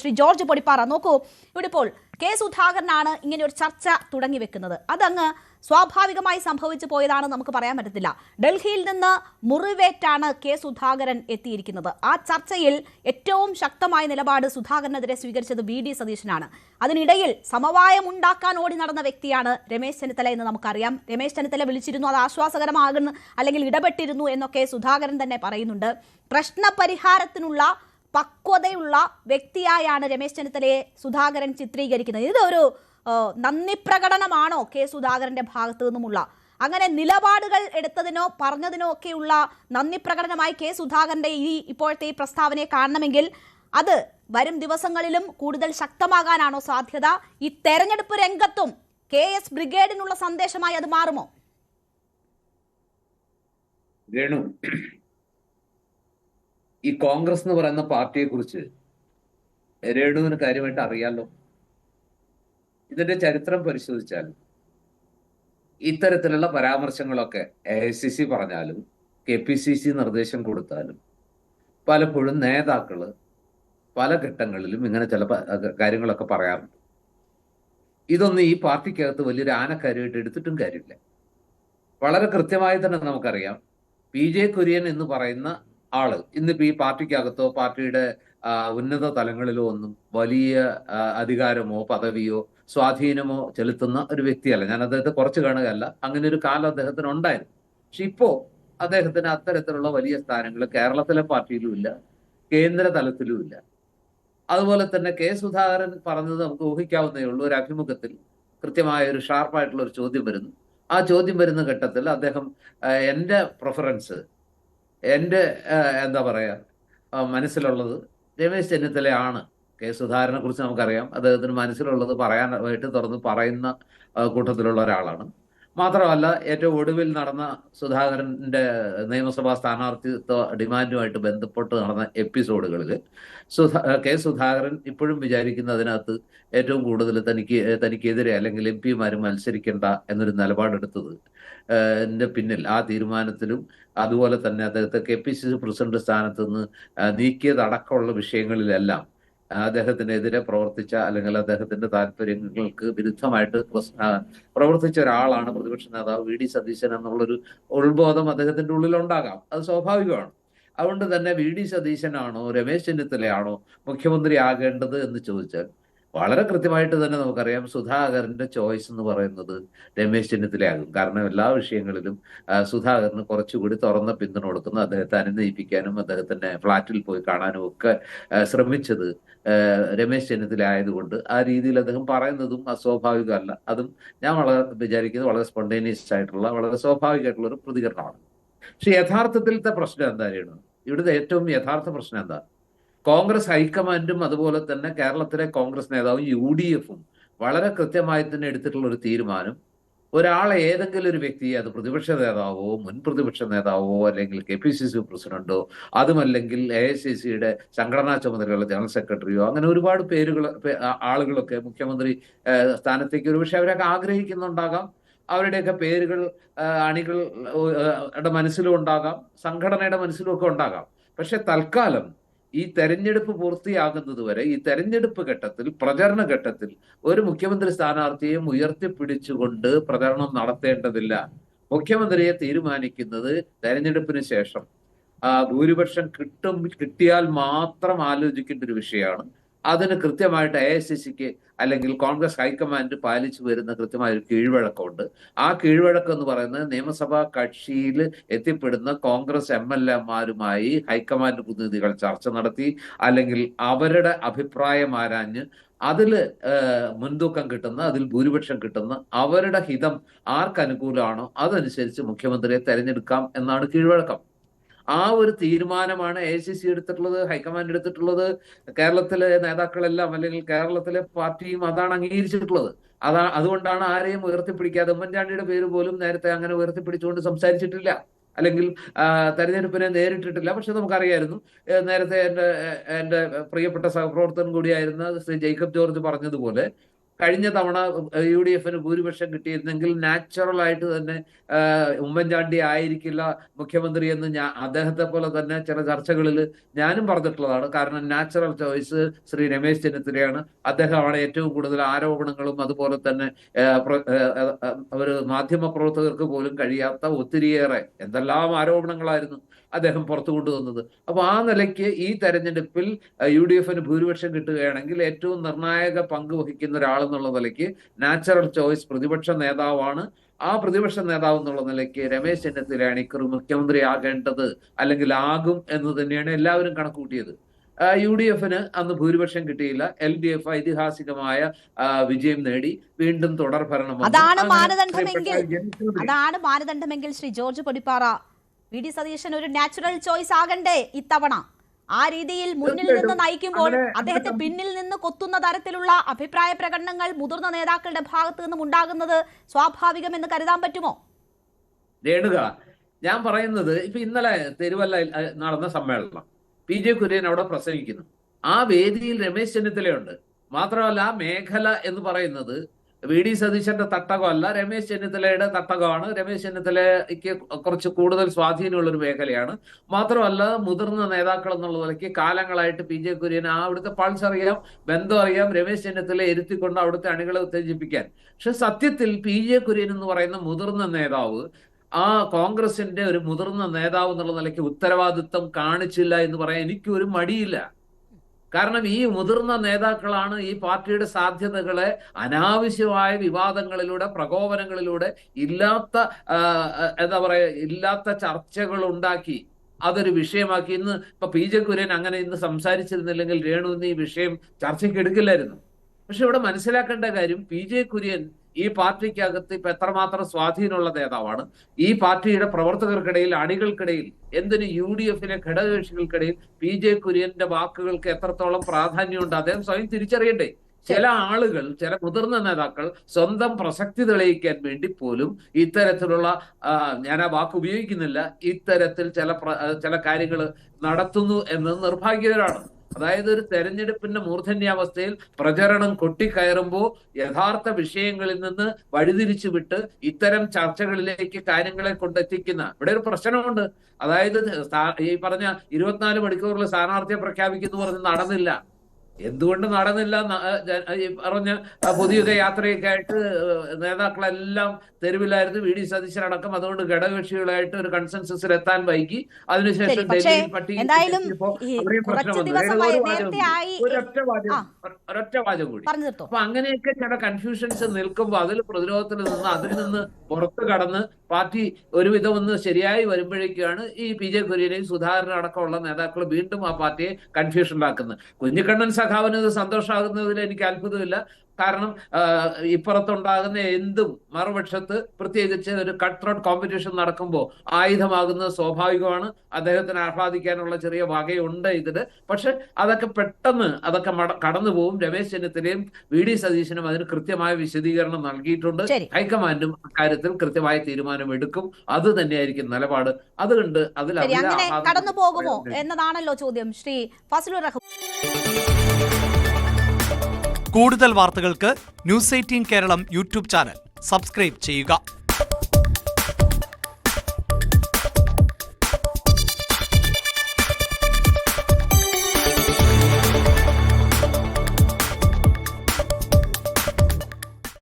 Shri George Podippara, നോക്കൂ, ഇവിടെ ഇപ്പോൾ കെ സുധാകരനാണ് ഇങ്ങനെ ഒരു ചർച്ച തുടങ്ങി വെക്കുന്നത്. അതങ്ങ് സ്വാഭാവികമായി സംഭവിച്ചു പോയതാണെന്ന് നമുക്ക് പറയാൻ പറ്റത്തില്ല. ഡൽഹിയിൽ നിന്ന് മുറിവേറ്റാണ് കെ സുധാകരൻ എത്തിയിരിക്കുന്നത്. ആ ചർച്ചയിൽ ഏറ്റവും ശക്തമായ നിലപാട് സുധാകരനെതിരെ സ്വീകരിച്ചത് VD സതീശനാണ്. അതിനിടയിൽ സമവായം ഉണ്ടാക്കാൻ ഓടി നടന്ന വ്യക്തിയാണ് രമേശ് ചെന്നിത്തല എന്ന് നമുക്കറിയാം. രമേശ് ചെന്നിത്തല വിളിച്ചിരുന്നു, അത് ആശ്വാസകരമാകുന്നു, അല്ലെങ്കിൽ ഇടപെട്ടിരുന്നു എന്നൊക്കെ സുധാകരൻ തന്നെ പറയുന്നുണ്ട്. പ്രശ്നപരിഹാരത്തിനുള്ള പക്വതയുള്ള വ്യക്തിയായാണ് രമേശ് ചെന്നിത്തലയെ സുധാകരൻ ചിത്രീകരിക്കുന്നത്. ഇതൊരു നന്ദി പ്രകടനമാണോ കെ സുധാകരന്റെ ഭാഗത്തു നിന്നുമുള്ള? അങ്ങനെ നിലപാടുകൾ എടുത്തതിനോ പറഞ്ഞതിനോ ഒക്കെയുള്ള നന്ദി പ്രകടനമായി കെ സുധാകരന്റെ ഇപ്പോഴത്തെ ഈ പ്രസ്താവനയെ കാണണമെങ്കിൽ അത് വരും ദിവസങ്ങളിലും കൂടുതൽ ശക്തമാകാനാണോ സാധ്യത? ഈ തെരഞ്ഞെടുപ്പ് രംഗത്തും KS ബ്രിഗേഡിനുള്ള സന്ദേശമായി അത് മാറുമോ? രേണു, ഈ കോൺഗ്രസ് എന്ന് പറയുന്ന പാർട്ടിയെ കുറിച്ച് രേണുവിന് കാര്യമായിട്ട് അറിയാലോ. ഇതിന്റെ ചരിത്രം പരിശോധിച്ചാൽ ഇത്തരത്തിലുള്ള പരാമർശങ്ങളൊക്കെ AICC പറഞ്ഞാലും KPCC നിർദ്ദേശം കൊടുത്താലും പലപ്പോഴും നേതാക്കള് പല ഘട്ടങ്ങളിലും ഇങ്ങനെ ചില കാര്യങ്ങളൊക്കെ പറയാറുണ്ട്. ഇതൊന്നും ഈ പാർട്ടിക്കകത്ത് വലിയൊരു ആനക്കാര്യമായിട്ട് എടുത്തിട്ടും കാര്യമില്ല. വളരെ കൃത്യമായി തന്നെ നമുക്കറിയാം, PJ കുര്യൻ എന്ന് പറയുന്ന ആള് ഇന്നിപ്പോ ഈ പാർട്ടിക്കകത്തോ പാർട്ടിയുടെ ഉന്നത തലങ്ങളിലോ ഒന്നും വലിയ അധികാരമോ പദവിയോ സ്വാധീനമോ ചെലുത്തുന്ന ഒരു വ്യക്തിയല്ല. ഞാൻ അദ്ദേഹത്തെ കുറച്ച് കാണുകയല്ല, അങ്ങനെ ഒരു കാലം അദ്ദേഹത്തിന് ഉണ്ടായിരുന്നു. പക്ഷെ ഇപ്പോ അദ്ദേഹത്തിന് അത്തരത്തിലുള്ള വലിയ സ്ഥാനങ്ങൾ കേരളത്തിലെ പാർട്ടിയിലും ഇല്ല, കേന്ദ്ര തലത്തിലും ഇല്ല. അതുപോലെ തന്നെ കെ സുധാകരൻ പറഞ്ഞത് നമുക്ക് ഊഹിക്കാവുന്നേ ഉള്ളൂ. ഒരു അഭിമുഖത്തിൽ കൃത്യമായ ഒരു ഷാർപ്പായിട്ടുള്ള ഒരു ചോദ്യം വരുന്നു. ആ ചോദ്യം വരുന്ന ഘട്ടത്തിൽ അദ്ദേഹം എൻ്റെ പ്രിഫറൻസ്, എൻ്റെ എന്താ പറയാ മനസ്സിലുള്ളത് രമേശ് ചെന്നിത്തലയാണ്. കെ സുധാകരനെ കുറിച്ച് നമുക്കറിയാം, അദ്ദേഹത്തിന് മനസ്സിലുള്ളത് പറയാനായിട്ട് തുറന്ന് പറയുന്ന കൂട്ടത്തിലുള്ള ഒരാളാണ്. മാത്രമല്ല, ഏറ്റവും ഒടുവിൽ നടന്ന സുധാകരന്റെ നിയമസഭാ സ്ഥാനാർത്ഥിത്വ ഡിമാൻഡുമായിട്ട് ബന്ധപ്പെട്ട് നടന്ന എപ്പിസോഡുകളിൽ കെ സുധാകരൻ ഇപ്പോഴും വിചാരിക്കുന്നതിനകത്ത് ഏറ്റവും കൂടുതൽ തനിക്കെതിരെ അല്ലെങ്കിൽ MP മത്സരിക്കേണ്ട എന്നൊരു നിലപാടെടുത്തത് പിന്നിൽ ആ തീരുമാനത്തിലും അതുപോലെ തന്നെ അദ്ദേഹത്തെ KPCC പ്രസിഡന്റ് സ്ഥാനത്ത് നിന്ന് നീക്കിയതടക്കമുള്ള വിഷയങ്ങളിലെല്ലാം അദ്ദേഹത്തിനെതിരെ പ്രവർത്തിച്ച അല്ലെങ്കിൽ അദ്ദേഹത്തിന്റെ താല്പര്യങ്ങൾക്ക് വിരുദ്ധമായിട്ട് പ്രവർത്തിച്ച ഒരാളാണ് പ്രതിപക്ഷ നേതാവ് VD സതീശൻ എന്നുള്ളൊരു ഉൾബോധം അദ്ദേഹത്തിന്റെ ഉള്ളിലുണ്ടാകാം. അത് സ്വാഭാവികമാണ്. അതുകൊണ്ട് തന്നെ VD സതീശനാണോ രമേശ് ചെന്നിത്തലയാണോ മുഖ്യമന്ത്രി ആകേണ്ടത് എന്ന് ചോദിച്ചാൽ വളരെ കൃത്യമായിട്ട് തന്നെ നമുക്കറിയാം, സുധാകരന്റെ ചോയ്സ് എന്ന് പറയുന്നത് രമേശ് ചെന്നിത്തലയാകും. കാരണം എല്ലാ വിഷയങ്ങളിലും സുധാകരന് കുറച്ചുകൂടി തുറന്ന പിന്തുണ കൊടുക്കുന്നു. അദ്ദേഹത്തെ അനുനയിപ്പിക്കാനും അദ്ദേഹത്തിന്റെ ഫ്ളാറ്റിൽ പോയി കാണാനും ഒക്കെ ശ്രമിച്ചത് രമേശ് ചെന്നിത്തല ആയതുകൊണ്ട് ആ രീതിയിൽ അദ്ദേഹം പറയുന്നതും അസ്വാഭാവികമല്ല. അതും ഞാൻ വിചാരിക്കുന്നത് വളരെ സ്പോണ്ടേനിയസ് ആയിട്ടുള്ള വളരെ സ്വാഭാവികമായിട്ടുള്ള ഒരു പ്രതികരണമാണ്. പക്ഷെ യഥാർത്ഥത്തിലത്തെ പ്രശ്നം എന്തായിരുന്നു? ഇവിടുത്തെ ഏറ്റവും യഥാർത്ഥ പ്രശ്നം എന്താ? കോൺഗ്രസ് ഹൈക്കമാൻഡും അതുപോലെ തന്നെ കേരളത്തിലെ കോൺഗ്രസ് നേതാവും UDF-ഉം വളരെ കൃത്യമായി തന്നെ എടുത്തിട്ടുള്ള ഒരു തീരുമാനം, ഒരാളെ ഏതെങ്കിലും ഒരു വ്യക്തിയെ, അത് പ്രതിപക്ഷ നേതാവോ മുൻ പ്രതിപക്ഷ നേതാവോ അല്ലെങ്കിൽ KPCC പ്രസിഡന്റോ അതുമല്ലെങ്കിൽ AICC-യുടെ സംഘടനാ ചുമതലയുള്ള ജനറൽ സെക്രട്ടറിയോ, അങ്ങനെ ഒരുപാട് ആളുകളൊക്കെ മുഖ്യമന്ത്രി സ്ഥാനത്തേക്ക് ഒരുപക്ഷെ അവരൊക്കെ ആഗ്രഹിക്കുന്നുണ്ടാകാം. അവരുടെയൊക്കെ പേരുകൾ അണികളുടെ മനസ്സിലും ഉണ്ടാകാം, സംഘടനയുടെ മനസ്സിലും ഒക്കെ ഉണ്ടാകാം. പക്ഷെ തൽക്കാലം ഈ തെരഞ്ഞെടുപ്പ് പൂർത്തിയാകുന്നത് വരെ ഈ തെരഞ്ഞെടുപ്പ് ഘട്ടത്തിൽ, പ്രചരണ ഘട്ടത്തിൽ ഒരു മുഖ്യമന്ത്രി സ്ഥാനാർത്ഥിയെയും ഉയർത്തിപ്പിടിച്ചുകൊണ്ട് പ്രചരണം നടത്തേണ്ടതില്ല. മുഖ്യമന്ത്രിയെ തീരുമാനിക്കുന്നത് തെരഞ്ഞെടുപ്പിന് ശേഷം ഭൂരിപക്ഷം കിട്ടിയാൽ മാത്രം ആലോചിക്കേണ്ട ഒരു വിഷയമാണ്. അതിന് കൃത്യമായിട്ട് AICC-ക്ക് അല്ലെങ്കിൽ കോൺഗ്രസ് ഹൈക്കമാൻഡ് പാലിച്ചു വരുന്ന കൃത്യമായ ഒരു കീഴ്വഴക്കമുണ്ട്. ആ കീഴ്വഴക്കം എന്ന് പറയുന്നത് നിയമസഭാ കക്ഷിയിൽ എത്തിപ്പെടുന്ന കോൺഗ്രസ് MLA-മാരുമായി ഹൈക്കമാൻഡ് പ്രതിനിധികൾ ചർച്ച നടത്തി അല്ലെങ്കിൽ അവരുടെ അഭിപ്രായം ആരാഞ്ഞ് അതിൽ മുൻതൂക്കം കിട്ടുന്ന, അതിൽ ഭൂരിപക്ഷം കിട്ടുന്ന അവരുടെ ഹിതം ആർക്കനുകൂലമാണോ അതനുസരിച്ച് മുഖ്യമന്ത്രിയെ തെരഞ്ഞെടുക്കാം എന്നാണ് കീഴ്വഴക്കം. ആ ഒരു തീരുമാനമാണ് AICC എടുത്തിട്ടുള്ളത്, ഹൈക്കമാൻഡ് എടുത്തിട്ടുള്ളത്. കേരളത്തിലെ നേതാക്കളെല്ലാം അല്ലെങ്കിൽ കേരളത്തിലെ പാർട്ടിയും അതാണ് അംഗീകരിച്ചിട്ടുള്ളത്. അതുകൊണ്ടാണ് ആരെയും ഉയർത്തിപ്പിടിക്കാതെ, ഉമ്മൻചാണ്ടിയുടെ പേര് പോലും നേരത്തെ അങ്ങനെ ഉയർത്തിപ്പിടിച്ചുകൊണ്ട് സംസാരിച്ചിട്ടില്ല, അല്ലെങ്കിൽ തെരഞ്ഞെടുപ്പിനെ നേരിട്ടിട്ടില്ല. പക്ഷെ നമുക്കറിയായിരുന്നു, നേരത്തെ എൻ്റെ പ്രിയപ്പെട്ട സഹപ്രവർത്തകൻ കൂടിയായിരുന്ന ശ്രീ ജേക്കബ് ജോർജ് പറഞ്ഞതുപോലെ കഴിഞ്ഞ തവണ UDF ഭൂരിപക്ഷം കിട്ടിയിരുന്നെങ്കിൽ നാച്ചുറൽ ആയിട്ട് തന്നെ ഉമ്മൻചാണ്ടി ആയിരിക്കില്ല മുഖ്യമന്ത്രി എന്ന് അദ്ദേഹത്തെ പോലെ തന്നെ ചില ചർച്ചകളിൽ ഞാനും പറഞ്ഞിട്ടുള്ളതാണ്. കാരണം നാച്ചുറൽ ചോയ്സ് ശ്രീ രമേശ് ചെന്നിത്തലയാണ്. അദ്ദേഹമാണ് ഏറ്റവും കൂടുതൽ ആരോപണങ്ങളും അതുപോലെ തന്നെ ഒരു മാധ്യമ പ്രവർത്തകർക്ക് പോലും കഴിയാത്ത ഒത്തിരിയേറെ എന്തെല്ലാം ആരോപണങ്ങളായിരുന്നു അദ്ദേഹം പുറത്തു കൊണ്ടുവന്നത്. അപ്പൊ ആ നിലയ്ക്ക് ഈ തെരഞ്ഞെടുപ്പിൽ UDF ഭൂരിപക്ഷം കിട്ടുകയാണെങ്കിൽ ഏറ്റവും നിർണായക പങ്ക് വഹിക്കുന്ന ഒരാളെന്നുള്ള നിലയ്ക്ക് നാച്ചുറൽ ചോയ്സ് പ്രതിപക്ഷ നേതാവാണ്. ആ പ്രതിപക്ഷ നേതാവ് എന്നുള്ള നിലയ്ക്ക് രമേശ് ചെന്നിത്തലയാണ് ഇക്കുറി മുഖ്യമന്ത്രി ആകേണ്ടത്, അല്ലെങ്കിൽ ആകും എന്ന് തന്നെയാണ് എല്ലാവരും കണക്കുകൂട്ടിയത്. UDF അന്ന് ഭൂരിപക്ഷം കിട്ടിയില്ല. LDF ഐതിഹാസികമായ വിജയം നേടി വീണ്ടും തുടർ ഭരണം. അതാണ് മാനദണ്ഡമെങ്കിൽ ശ്രീ ജോർജ് കൊടിപ്പാറ, VD സതീശൻ ഒരു നാച്ചുറൽ ചോയ്സ് ആകണ്ടേ ഇത്തവണ? ആ രീതിയിൽ മുന്നിൽ നിന്ന് നയിക്കുമ്പോൾ അദ്ദേഹത്തെ പിന്നിൽ നിന്ന് കൊത്തുന്ന തരത്തിലുള്ള അഭിപ്രായ പ്രകടനങ്ങൾ മുതിർന്ന നേതാക്കളുടെ ഭാഗത്തു നിന്നും ഉണ്ടാകുന്നത് സ്വാഭാവികമെന്ന് കരുതാൻ പറ്റുമോ? രേണുക, ഞാൻ പറയുന്നത് ഇപ്പൊ ഇന്നലെ തിരുവല്ല നടന്ന സമ്മേളനം, PJ കുര്യൻ അവിടെ പ്രസംഗിക്കുന്നു. ആ വേദിയിൽ രമേശ് ചെന്നിത്തലയുണ്ട്. മാത്രമല്ല ആ മേഖല എന്ന് പറയുന്നത് VD സതീശന്റെ തട്ടകമല്ല, രമേശ് ചെന്നിത്തലയുടെ തട്ടകമാണ്. രമേശ് ചെന്നിത്തലയ്ക്ക് കുറച്ച് കൂടുതൽ സ്വാധീനമുള്ള ഒരു മേഖലയാണ്. മാത്രമല്ല മുതിർന്ന നേതാക്കൾ എന്നുള്ള നിലയ്ക്ക് കാലങ്ങളായിട്ട് PJ കുര്യൻ അവിടുത്തെ പൾസ് അറിയാം, ബന്ധം അറിയാം. രമേശ് ചെന്നിത്തല ഇരുത്തിക്കൊണ്ട് അവിടുത്തെ അണികളെ ഉത്തേജിപ്പിക്കാൻ. പക്ഷെ സത്യത്തിൽ PJ കുര്യൻ എന്ന് പറയുന്ന മുതിർന്ന നേതാവ് കോൺഗ്രസിന്റെ ഒരു മുതിർന്ന നേതാവ് എന്നുള്ള നിലയ്ക്ക് ഉത്തരവാദിത്വം കാണിച്ചില്ല എന്ന് പറയാൻ എനിക്കൊരു മടിയില്ല. കാരണം ഈ മുതിർന്ന നേതാക്കളാണ് ഈ പാർട്ടിയുടെ സാധ്യതകളെ അനാവശ്യമായ വിവാദങ്ങളിലൂടെ, പ്രകോപനങ്ങളിലൂടെ, ഇല്ലാത്ത ചർച്ചകൾ ഉണ്ടാക്കി അതൊരു വിഷയമാക്കി. ഇന്ന് ഇപ്പൊ PJ കുര്യൻ അങ്ങനെ ഇന്ന് സംസാരിച്ചിരുന്നില്ലെങ്കിൽ രേണു ഇന്ന് ഈ വിഷയം ചർച്ചയ്ക്ക് എടുക്കില്ലായിരുന്നു. പക്ഷെ ഇവിടെ മനസ്സിലാക്കേണ്ട കാര്യം, PJ കുര്യൻ ഈ പാർട്ടിക്കകത്ത് ഇപ്പൊ എത്രമാത്രം സ്വാധീനമുള്ള നേതാവാണ്. ഈ പാർട്ടിയുടെ പ്രവർത്തകർക്കിടയിൽ, അണികൾക്കിടയിൽ, എന്തിന് UDF ഘടകകക്ഷികൾക്കിടയിൽ PJ കുര്യന്റെ വാക്കുകൾക്ക് എത്രത്തോളം പ്രാധാന്യമുണ്ട് അദ്ദേഹം സ്വയം തിരിച്ചറിയണ്ടേ. ചില ആളുകൾ, ചില മുതിർന്ന നേതാക്കൾ സ്വന്തം പ്രസക്തി തെളിയിക്കാൻ വേണ്ടി പോലും ഇത്തരത്തിലുള്ള, ഞാൻ ആ വാക്ക് ഉപയോഗിക്കുന്നില്ല, ഇത്തരത്തിൽ ചില കാര്യങ്ങൾ നടത്തുന്നു എന്നത് നിർഭാഗ്യകരമാണ്. അതായത് ഒരു തെരഞ്ഞെടുപ്പിന്റെ മൂർധന്യാവസ്ഥയിൽ പ്രചരണം കൊട്ടിക്കയറുമ്പോൾ യഥാർത്ഥ വിഷയങ്ങളിൽ നിന്ന് വഴിതിരിച്ചു വിട്ട് ഇത്തരം ചർച്ചകളിലേക്ക് കാര്യങ്ങളെ കൊണ്ടെത്തിക്കുന്ന ഇവിടെ ഒരു പ്രശ്നമുണ്ട്. അതായത് ഈ പറഞ്ഞ 24 മണിക്കൂറിൽ സ്ഥാനാർത്ഥിയെ പ്രഖ്യാപിക്കുന്നു പറഞ്ഞ് നടന്നില്ല. എന്തുകൊണ്ട് നടന്നില്ല? ഈ പറഞ്ഞ പൊതുയുഗ യാത്രയൊക്കെ ആയിട്ട് നേതാക്കളെല്ലാം തെരുവിലായിരുന്നു, VD സതീശനടക്കം. അതുകൊണ്ട് ഘടകകക്ഷികളായിട്ട് ഒരു കൺസെൻസസിൽ എത്താൻ വൈകി. അതിനുശേഷം ഡൽഹിയിൽ ഒരൊറ്റ വാചകം കൂടി. അപ്പൊ അങ്ങനെയൊക്കെ ചില കൺഫ്യൂഷൻസ് നിൽക്കുമ്പോൾ അതിൽ പ്രതിരോധത്തിൽ നിന്ന്, അതിൽ നിന്ന് പുറത്തു കടന്ന് പാർട്ടി ഒരുവിധം ഒന്ന് ശരിയായി വരുമ്പോഴേക്കാണ് ഈ PJ കുര്യനെയും സുധാകരൻ അടക്കമുള്ള നേതാക്കൾ വീണ്ടും ആ പാർട്ടിയെ കൺഫ്യൂഷൻ ഉണ്ടാക്കുന്നത്. കുഞ്ഞിക്കണ്ണൻ സഖാവിന് ഇത് സന്തോഷമാകുന്നതിൽ എനിക്ക് അത്ഭുതമില്ല. കാരണം ഇപ്പുറത്തുണ്ടാകുന്ന എന്തും മറുപക്ഷത്ത്, പ്രത്യേകിച്ച് ഒരു കട്ട് ത്രോട്ട് കോമ്പറ്റീഷൻ നടക്കുമ്പോൾ ആയുധമാകുന്നത് സ്വാഭാവികമാണ്. അദ്ദേഹത്തിന് ആഹ്ലാദിക്കാനുള്ള ചെറിയ വകയുണ്ട് ഇതിന്. പക്ഷെ അതൊക്കെ പെട്ടെന്ന് കടന്നു പോകും. രമേശ് ചെന്നിത്തലയും VD സതീശനും അതിന് കൃത്യമായ വിശദീകരണം നൽകിയിട്ടുണ്ട്. ഹൈക്കമാൻഡും അക്കാര്യത്തിൽ കൃത്യമായ തീരുമാനം എടുക്കും. അത് തന്നെയായിരിക്കും നിലപാട്. അതുകൊണ്ട് അതിൽ കടന്നു പോകുമോ എന്നതാണല്ലോ ചോദ്യം. ശ്രീ ഫസലുർ റഹ്മാൻ, കൂടുതൽ വാർത്തകൾക്ക് News 18 Keralam YouTube channel subscribe ചെയ്യുക.